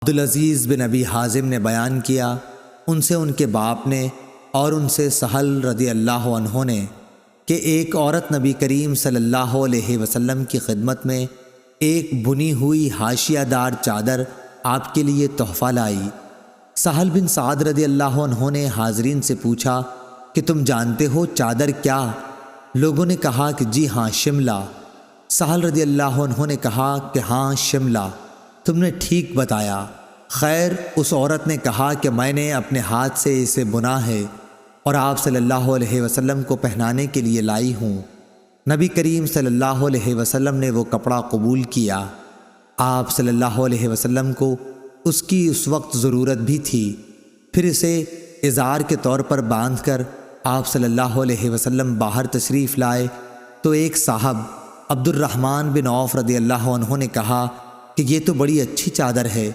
عبدالعزیز بن ابی حازم نے بیان کیا، ان سے ان کے باپ نے اور ان سے سہل رضی اللہ عنہ نے کہ ایک عورت نبی کریم صلی اللہ علیہ وسلم کی خدمت میں ایک بنی ہوئی حاشیہ دار چادر آپ کے لیے تحفہ لائی۔ سہل بن سعد رضی اللہ عنہ نے حاضرین سے پوچھا کہ تم جانتے ہو چادر کیا؟ لوگوں نے کہا کہ جی ہاں، شملہ۔ سہل رضی اللہ عنہ نے کہا کہ ہاں شملہ، تم نے ٹھیک بتایا۔ خیر، اس عورت نے کہا کہ میں نے اپنے ہاتھ سے اسے بنا ہے اور آپ صلی اللہ علیہ وسلم کو پہنانے کے لیے لائی ہوں۔ نبی کریم صلی اللہ علیہ وسلم نے وہ کپڑا قبول کیا۔ آپ صلی اللہ علیہ وسلم کو اس کی اس وقت ضرورت بھی تھی، پھر اسے ازار کے طور پر باندھ کر آپ صلی اللہ علیہ وسلم باہر تشریف لائے تو ایک صاحب عبد الرحمن بن عوف رضی اللہ عنہ نے کہا کہ یہ تو بڑی اچھی چادر ہے،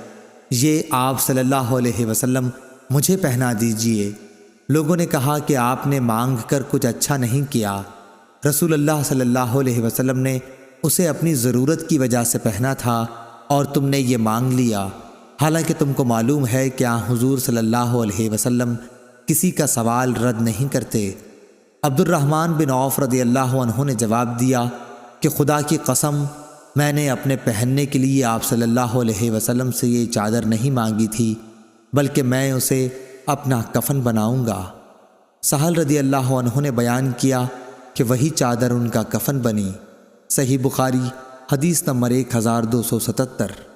یہ آپ صلی اللہ علیہ وسلم مجھے پہنا دیجئے۔ لوگوں نے کہا کہ آپ نے مانگ کر کچھ اچھا نہیں کیا، رسول اللہ صلی اللہ علیہ وسلم نے اسے اپنی ضرورت کی وجہ سے پہنا تھا اور تم نے یہ مانگ لیا، حالانکہ تم کو معلوم ہے کہ حضور صلی اللہ علیہ وسلم کسی کا سوال رد نہیں کرتے۔ عبد الرحمن بن عوف رضی اللہ عنہ نے جواب دیا کہ خدا کی قسم، میں نے اپنے پہننے کے لیے آپ صلی اللہ علیہ وسلم سے یہ چادر نہیں مانگی تھی، بلکہ میں اسے اپنا کفن بناؤں گا۔ سہل رضی اللہ عنہ نے بیان کیا کہ وہی چادر ان کا کفن بنی۔ صحیح بخاری حدیث نمبر 1277۔